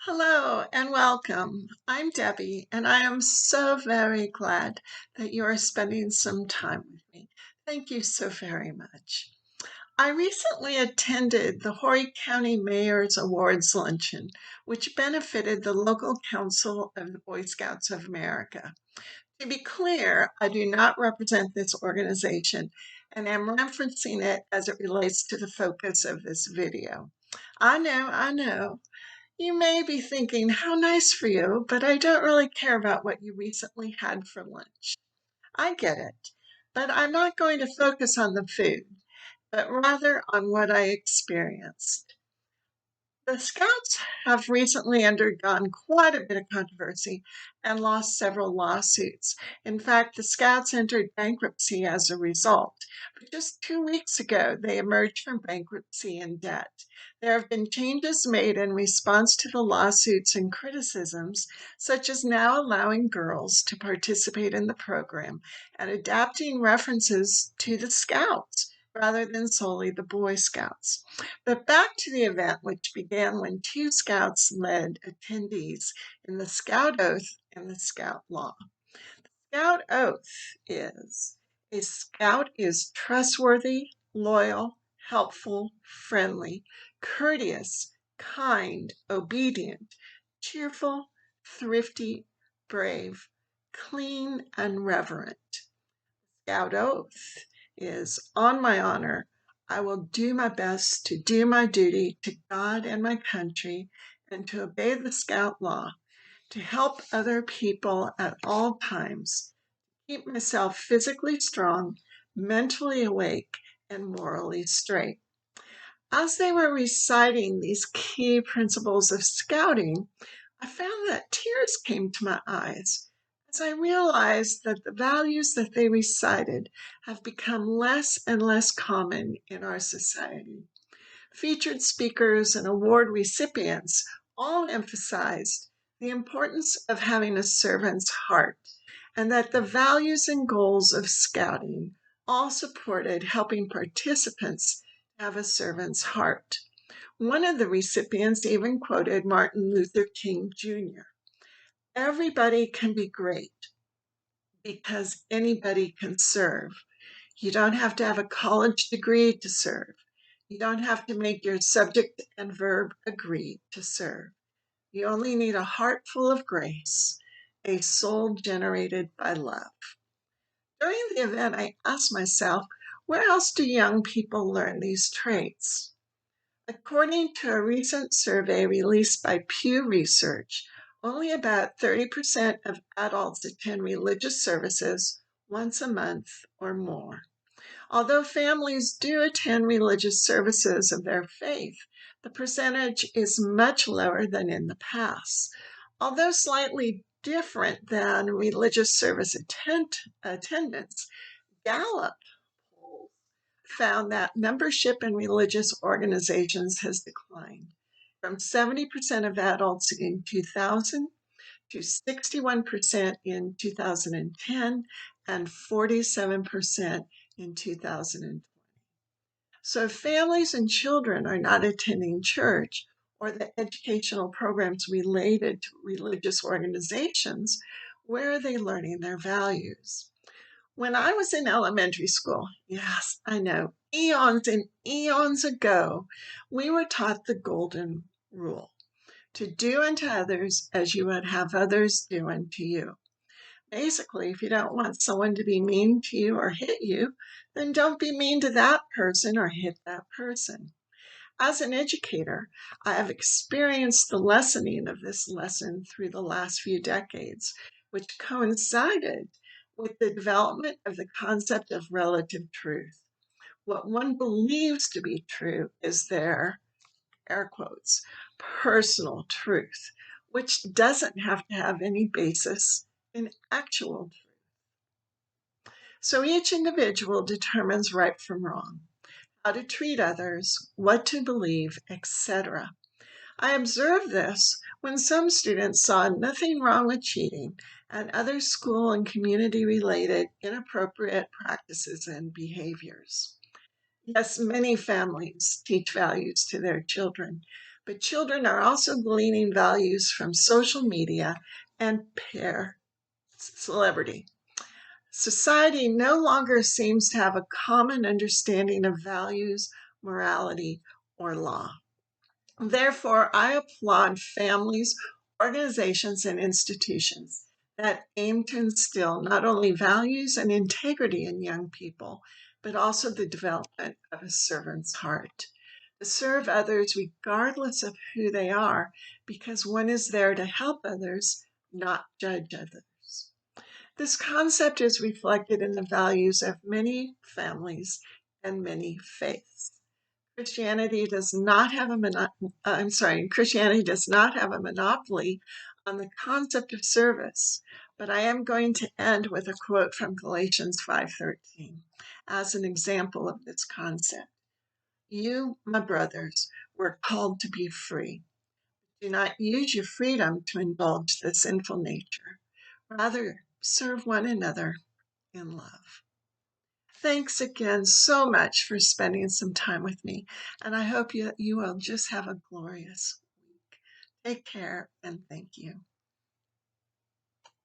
Hello and welcome. I'm Debbie, and I am so very glad that you are spending some time with me. Thank you so very much. I recently attended the Horry County Mayor's Awards Luncheon, which benefited the local council of the Boy Scouts of America. To be clear, I do not represent this organization and am referencing it as it relates to the focus of this video. I know. You may be thinking, how nice for you, but I don't really care about what you recently had for lunch. I get it, but I'm not going to focus on the food, but rather on what I experienced. The Scouts have recently undergone quite a bit of controversy and lost several lawsuits. In fact, the Scouts entered bankruptcy as a result. But just 2 weeks ago, they emerged from bankruptcy and debt. There have been changes made in response to the lawsuits and criticisms, such as now allowing girls to participate in the program and adapting references to the Scouts rather than solely the Boy Scouts. But back to the event, which began when two Scouts led attendees in the Scout Oath and the Scout Law. Scout Oath is a Scout is trustworthy, loyal, helpful, friendly, courteous, kind, obedient, cheerful, thrifty, brave, clean, and reverent. Scout Oath is on my honor. I will do my best to do my duty to God and my country and to obey the Scout Law, to help other people at all times, keep myself physically strong, mentally awake, and morally straight. As they were reciting these key principles of scouting, I found that tears came to my eyes as I realized that the values that they recited have become less and less common in our society. Featured speakers and award recipients all emphasized the importance of having a servant's heart, and that the values and goals of scouting all supported helping participants have a servant's heart. One of the recipients even quoted Martin Luther King Jr. Everybody can be great because anybody can serve. You don't have to have a college degree to serve. You don't have to make your subject and verb agree to serve. You only need a heart full of grace, a soul generated by love. During the event, I asked myself, where else do young people learn these traits? According to a recent survey released by Pew Research, only about 30% of adults attend religious services once a month or more. Although families do attend religious services of their faith, the percentage is much lower than in the past. Although slightly different than religious service attendance, Gallup polls found that membership in religious organizations has declined from 70% of adults in 2000 to 61% in 2010 and 47% in 2020. So if families and children are not attending church or the educational programs related to religious organizations, where are they learning their values? When I was in elementary school, yes, I know, eons and eons ago, we were taught the golden rule to do unto others as you would have others do unto you. Basically, if you don't want someone to be mean to you or hit you, then don't be mean to that person or hit that person. As an educator, I have experienced the lessening of this lesson through the last few decades, which coincided with the development of the concept of relative truth. What one believes to be true is their, air quotes, personal truth, which doesn't have to have any basis in actual truth. So each individual determines right from wrong, how to treat others, what to believe, etc. I observed this when some students saw nothing wrong with cheating and other school and community related inappropriate practices and behaviors. Yes, many families teach values to their children, but children are also gleaning values from social media and peer celebrity. Society no longer seems to have a common understanding of values, morality, or law. Therefore, I applaud families, organizations, and institutions that aim to instill not only values and integrity in young people, but also the development of a servant's heart. To serve others regardless of who they are, because one is there to help others, not judge others. This concept is reflected in the values of many families and many faiths. Christianity does not have a monopoly on the concept of service, but I am going to end with a quote from Galatians 5:13 as an example of this concept. You, my brothers, were called to be free. Do not use your freedom to indulge the sinful nature. Rather, serve one another in love. Thanks again so much for spending some time with me, and I hope you will just have a glorious week. Take care and thank you.